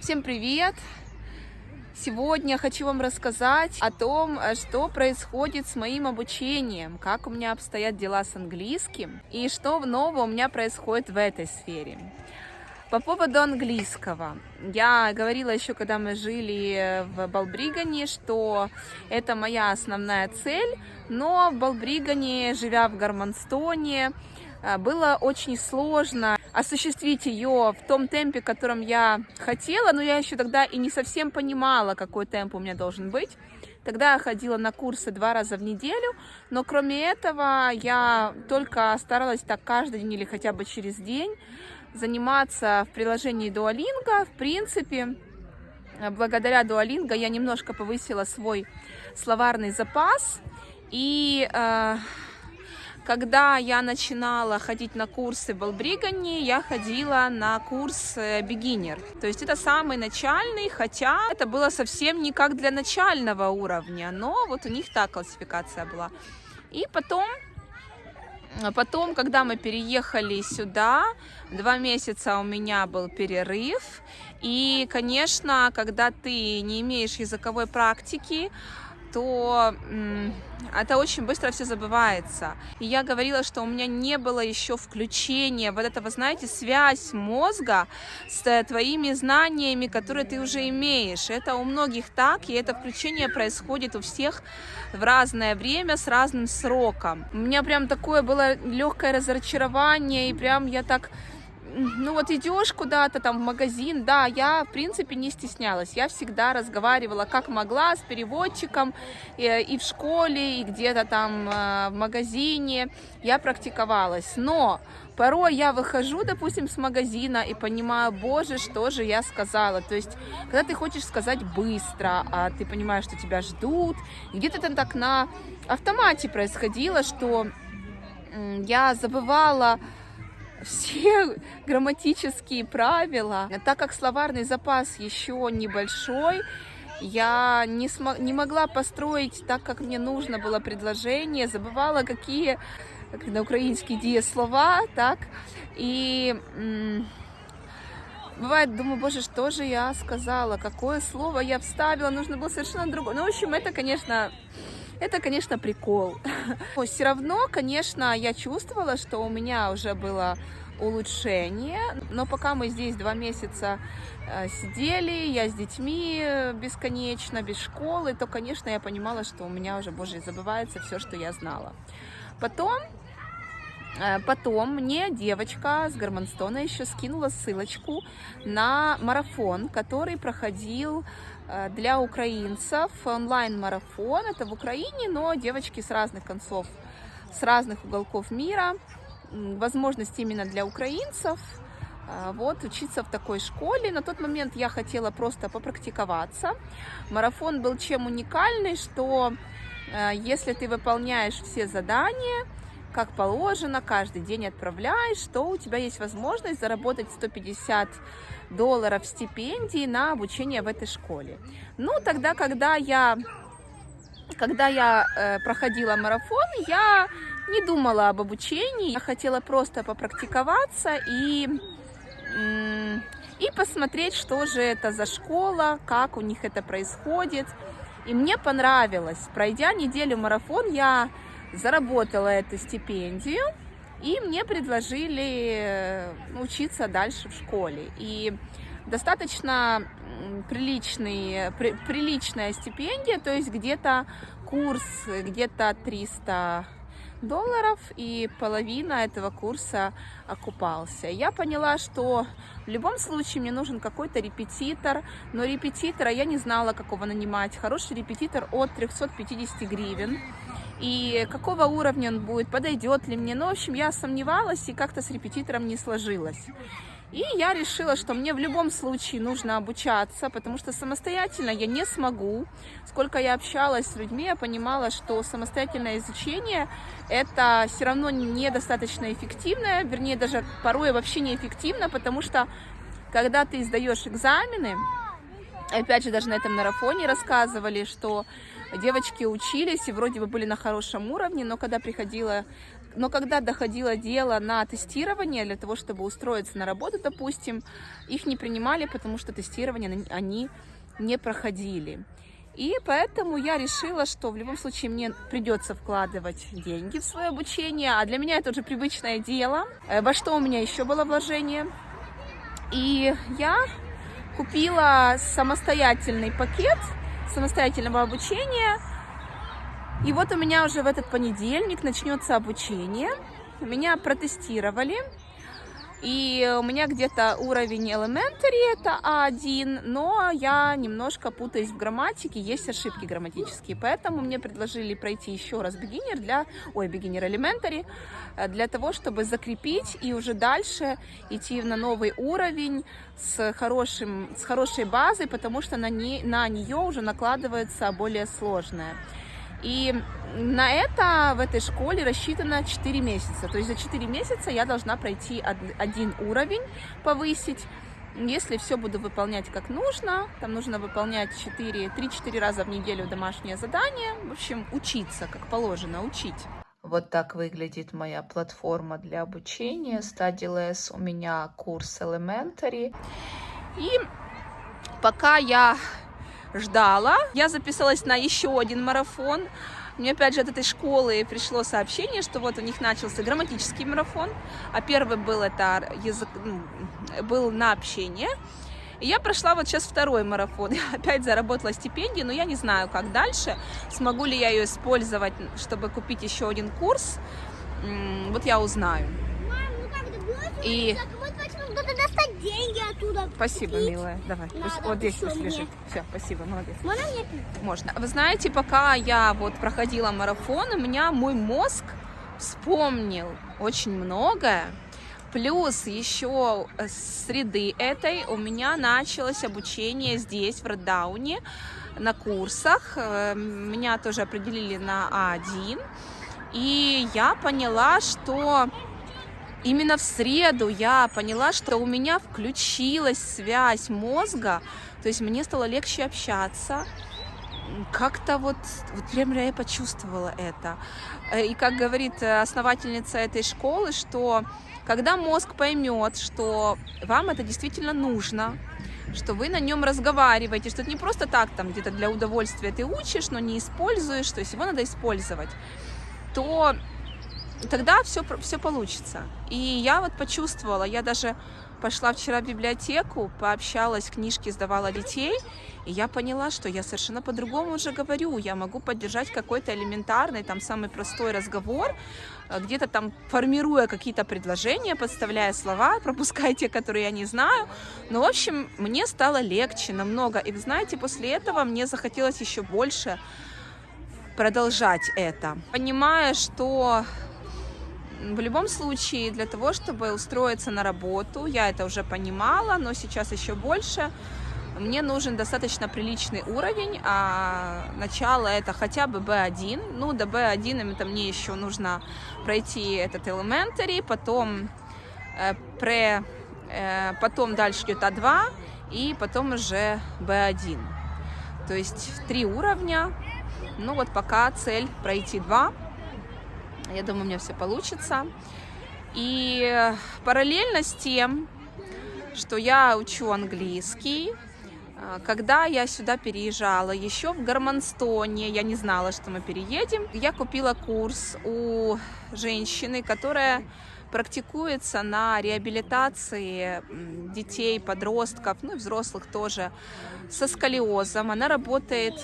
Всем привет! Сегодня хочу вам рассказать о том, что происходит с моим обучением, как у меня обстоят дела с английским и что нового у меня происходит в этой сфере. По поводу английского. Я говорила еще, когда мы жили в Балбригане, что это моя основная цель, но в Балбригане, живя в Гармонстоне, было очень сложно осуществить ее в том темпе, в котором я хотела, но я еще тогда и не совсем понимала, какой темп у меня должен быть. Тогда я ходила на курсы 2 раза в неделю, но кроме этого я только старалась так каждый день или хотя бы через день заниматься в приложении Duolingo. В принципе, благодаря Duolingo я немножко повысила свой словарный запас. И когда я начинала ходить на курсы в Балбригане, я ходила на курс Beginner. То есть это самый начальный, хотя это было совсем не как для начального уровня, но вот у них так классификация была. И потом, когда мы переехали сюда, 2 месяца у меня был перерыв. И, конечно, когда ты не имеешь языковой практики, то это очень быстро все забывается. И я говорила, что у меня не было еще включения вот этого, знаете, связь мозга с твоими знаниями, которые ты уже имеешь. Это у многих так, и это включение происходит у всех в разное время, с разным сроком. У меня прям такое было легкое разочарование, и прям я так... Ну вот идешь куда-то там в магазин, да, я в принципе не стеснялась, я всегда разговаривала как могла с переводчиком и в школе, и где-то там в магазине, я практиковалась, но порой я выхожу, допустим, с магазина и понимаю, боже, что же я сказала, то есть, когда ты хочешь сказать быстро, а ты понимаешь, что тебя ждут, где-то это так на автомате происходило, что я забывала все грамматические правила. Так как словарный запас еще небольшой, я не могла построить так, как мне нужно было предложение, забывала какие, как на украинский, дієслова, так, и бывает, думаю, боже, что же я сказала, какое слово я вставила, нужно было совершенно другое. Ну, в общем, это, конечно, прикол. Но все равно, конечно, я чувствовала, что у меня уже было улучшение. Но пока мы здесь 2 месяца сидели, я с детьми бесконечно, без школы, то, конечно, я понимала, что у меня уже, боже, забывается все, что я знала. Потом мне девочка с Гармонстона еще скинула ссылочку на марафон, который проходил для украинцев, онлайн-марафон. Это в Украине, но девочки с разных концов, с разных уголков мира. Возможность именно для украинцев. Вот, учиться в такой школе. На тот момент я хотела просто попрактиковаться. Марафон был чем уникальный, что если ты выполняешь все задания, как положено, каждый день отправляешь, то у тебя есть возможность заработать $150 стипендии на обучение в этой школе. Ну, тогда, когда я проходила марафон, я не думала об обучении, я хотела просто попрактиковаться и посмотреть, что же это за школа, как у них это происходит. И мне понравилось. Пройдя неделю марафон, я заработала эту стипендию, и мне предложили учиться дальше в школе. И достаточно приличная стипендия, то есть где-то курс, где-то $300, и половина этого курса окупался. Я поняла, что в любом случае мне нужен какой-то репетитор, но репетитора я не знала, какого нанимать. Хороший репетитор от 350 гривен. И какого уровня он будет, подойдет ли мне. Ну, в общем, я сомневалась, и как-то с репетитором не сложилось. И я решила, что мне в любом случае нужно обучаться, потому что самостоятельно я не смогу. Сколько я общалась с людьми, я понимала, что самостоятельное изучение – это все равно недостаточно эффективно, вернее, даже порой вообще неэффективно, потому что когда ты сдаешь экзамены, опять же, даже на этом марафоне рассказывали, что девочки учились и вроде бы были на хорошем уровне, но когда приходило Но когда доходило дело на тестирование, для того, чтобы устроиться на работу, допустим, их не принимали, потому что тестирование они не проходили. И поэтому я решила, что в любом случае мне придется вкладывать деньги в свое обучение, а для меня это уже привычное дело. Во что у меня еще было вложение? И я купила самостоятельный пакет самостоятельного обучения. И вот у меня уже в этот понедельник начнется обучение. Меня протестировали. И у меня где-то уровень elementary, это А1, но я немножко путаюсь в грамматике, есть ошибки грамматические, поэтому мне предложили пройти еще раз beginner elementary, для того, чтобы закрепить и уже дальше идти на новый уровень с хорошей базой, потому что на нее уже накладывается более сложное. И на это в этой школе рассчитано 4 месяца. То есть за 4 месяца я должна пройти один уровень, повысить. Если все буду выполнять как нужно, там нужно выполнять 3-4 раза в неделю домашнее задание. В общем, учиться, как положено, учить. Вот так выглядит моя платформа для обучения. StudyLess, у меня курс Elementary. И пока я ждала, я записалась на еще один марафон. Мне опять же от этой школы пришло сообщение, что вот у них начался грамматический марафон, а первый был был на общение. И я прошла вот сейчас второй марафон. Я опять заработала стипендию, но я не знаю, как дальше. Смогу ли я ее использовать, чтобы купить еще один курс. Вот я узнаю. И надо достать деньги оттуда. Спасибо, милая. Давай. Вот здесь пусть лежит. Все, спасибо, молодец. Можно мне? Можно. Вы знаете, пока я вот проходила марафон, у меня мой мозг вспомнил очень многое. Плюс еще с среды этой у меня началось обучение здесь, в Роддауне, на курсах. Меня тоже определили на А1. И я поняла, что именно в среду я поняла, что у меня включилась связь мозга, то есть мне стало легче общаться. Как-то вот прям я почувствовала это. И как говорит основательница этой школы, что когда мозг поймет, что вам это действительно нужно, что вы на нем разговариваете, что это не просто так, там где-то для удовольствия ты учишь, но не используешь, то есть его надо использовать, то тогда все получится. И я вот почувствовала, я даже пошла вчера в библиотеку, пообщалась, книжки сдавала детей, и я поняла, что я совершенно по-другому уже говорю. Я могу поддержать какой-то элементарный, там, самый простой разговор, где-то там формируя какие-то предложения, подставляя слова, пропуская те, которые я не знаю. Но, в общем, мне стало легче намного. И, вы знаете, после этого мне захотелось еще больше продолжать это. Понимая, что в любом случае, для того, чтобы устроиться на работу, я это уже понимала, но сейчас еще больше, мне нужен достаточно приличный уровень, а начало это хотя бы B1, ну до B1 это мне еще нужно пройти этот elementary, потом потом дальше идет А2 и потом уже B1, то есть 3 уровня, ну вот пока цель пройти 2. Я думаю, у меня все получится. И параллельно с тем, что я учу английский, когда я сюда переезжала, еще в Гармонстоне, я не знала, что мы переедем, я купила курс у женщины, которая практикуется на реабилитации детей, подростков, ну и взрослых тоже, со сколиозом. Она работает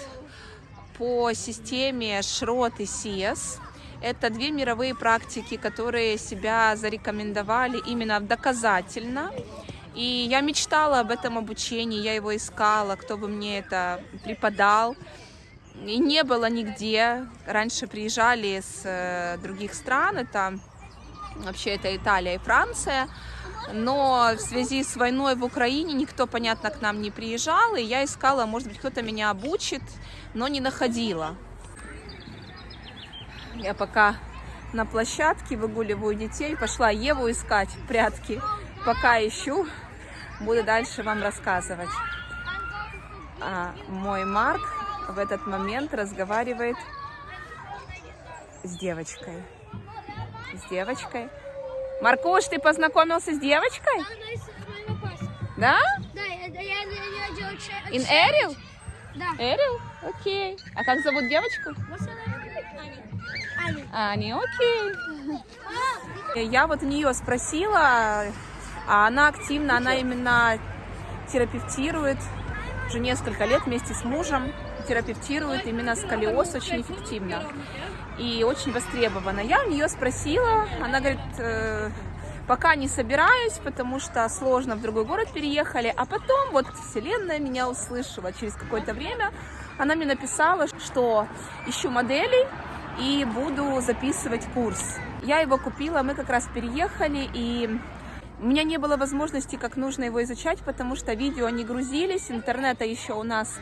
по системе ШРОТ и СИЭС. Это 2 мировые практики, которые себя зарекомендовали именно доказательно. И я мечтала об этом обучении, я его искала, кто бы мне это преподал. И не было нигде. Раньше приезжали из других стран, это вообще это Италия и Франция. Но в связи с войной в Украине никто, понятно, к нам не приезжал. И я искала, может быть, кто-то меня обучит, но не находила. Я пока на площадке выгуливаю детей, пошла Еву искать, прятки. Пока ищу, буду дальше вам рассказывать. А мой Марк в этот момент разговаривает с девочкой. С девочкой. Маркуш, ты познакомился с девочкой? Да? Да, я делаю In Эрил? Да. Эрил? Окей. А как зовут девочку? Аня, окей. Я вот у нее спросила, а она активно, она именно терапевтирует уже несколько лет вместе с мужем, терапевтирует именно сколиоз очень эффективно и очень востребована. Я у нее спросила, она говорит, пока не собираюсь, потому что сложно в другой город переехали, а потом вот вселенная меня услышала через какое-то время, она мне написала, что ищу моделей и буду записывать курс. Я его купила, мы как раз переехали, и у меня не было возможности, как нужно его изучать, потому что видео не грузились, интернета еще у нас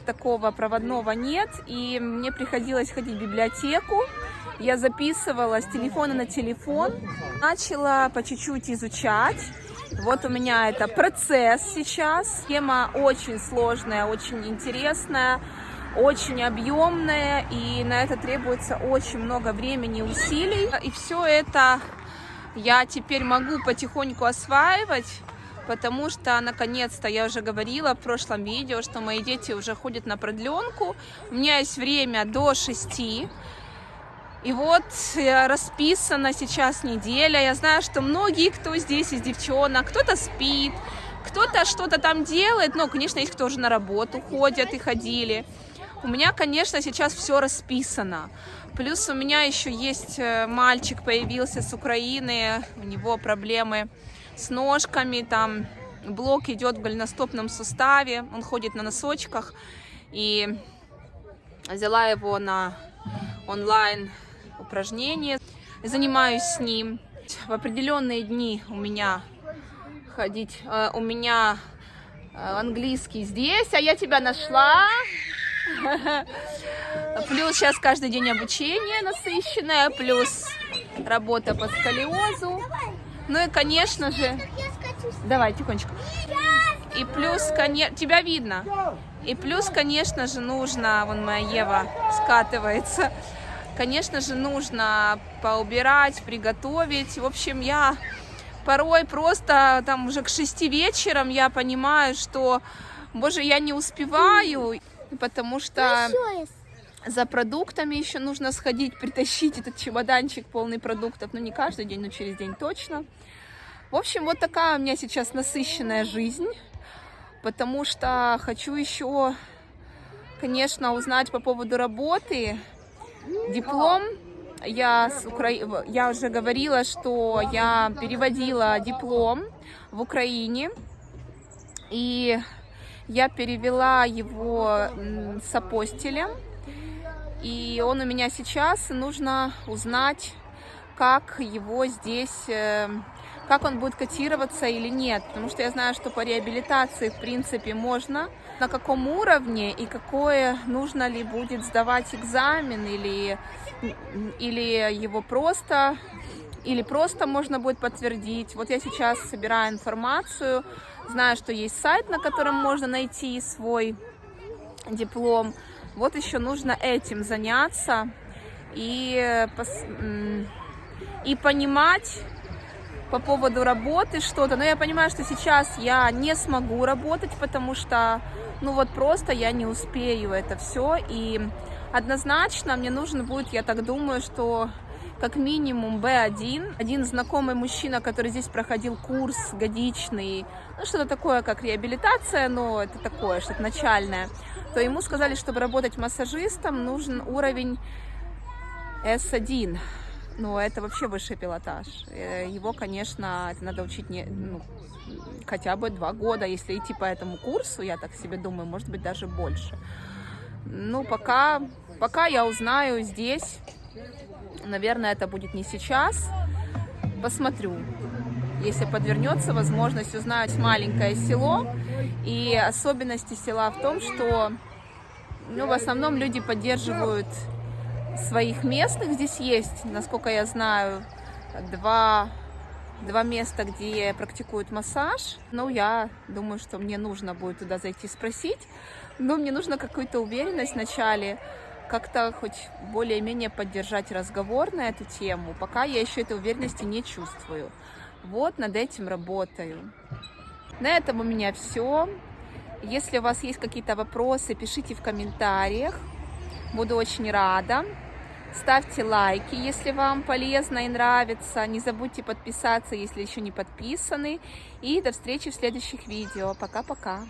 такого проводного нет, и мне приходилось ходить в библиотеку. Я записывала с телефона на телефон, начала по чуть-чуть изучать. Вот у меня это процесс сейчас. Тема очень сложная, очень интересная, очень объемная, и на это требуется очень много времени и усилий. И все это я теперь могу потихоньку осваивать, потому что, наконец-то, я уже говорила в прошлом видео, что мои дети уже ходят на продленку. У меня есть время до 6. И вот расписана сейчас неделя. Я знаю, что многие, кто здесь из девчонок, кто-то спит, кто-то что-то там делает. Но, конечно, есть кто уже на работу ходят и ходили. У меня, конечно, сейчас все расписано. Плюс у меня еще есть мальчик, появился с Украины. У него проблемы с ножками. Там блок идет в голеностопном суставе. Он ходит на носочках. И взяла его на онлайн упражнения. Занимаюсь с ним. В определенные дни у меня английский здесь, а я тебя нашла. Плюс сейчас каждый день обучение насыщенное, плюс работа по сколиозу. Ну и, конечно же... Давай, тихонечко. И плюс, тебя видно. И плюс, конечно же, нужно... Вон моя Ева скатывается. Конечно же, нужно поубирать, приготовить. В общем, я порой просто там уже к 6 вечером я понимаю, что, боже, я не успеваю, потому что за продуктами еще нужно сходить, притащить этот чемоданчик полный продуктов. Ну, не каждый день, но через день точно. В общем, вот такая у меня сейчас насыщенная жизнь, потому что хочу еще, конечно, узнать по поводу работы. Диплом, я уже говорила, что я переводила диплом в Украине, и я перевела его с апостилем, и он у меня сейчас, нужно узнать, как его здесь, как он будет котироваться или нет, потому что я знаю, что по реабилитации, в принципе, можно, на каком уровне и какое нужно ли будет сдавать экзамен, или его просто можно будет подтвердить. Вот я сейчас собираю информацию, знаю, что есть сайт, на котором можно найти свой диплом. Вот еще нужно этим заняться и понимать по поводу работы что-то. Но я понимаю, что сейчас я не смогу работать, потому что, ну вот просто я не успею это все. И однозначно мне нужен будет, я так думаю, что как минимум B1. Один знакомый мужчина, который здесь проходил курс годичный, ну что-то такое, как реабилитация, но это такое, что-то начальное, то ему сказали, чтобы работать массажистом, нужен уровень S1. Но это вообще высший пилотаж. Его, конечно, это надо учить хотя бы 2 года, если идти по этому курсу, я так себе думаю, может быть, даже больше. Ну, пока я узнаю здесь, наверное, это будет не сейчас. Посмотрю. Если подвернется возможность узнать маленькое село. И особенности села в том, что в основном люди поддерживают своих местных. Здесь есть, насколько я знаю, два места, где практикуют массаж. Ну, я думаю, что мне нужно будет туда зайти спросить. Но мне нужна какая-то уверенность вначале, как-то хоть более-менее поддержать разговор на эту тему. Пока я еще этой уверенности не чувствую. Вот над этим работаю. На этом у меня все. Если у вас есть какие-то вопросы, пишите в комментариях. Буду очень рада. Ставьте лайки, если вам полезно и нравится. Не забудьте подписаться, если еще не подписаны. И до встречи в следующих видео. Пока-пока.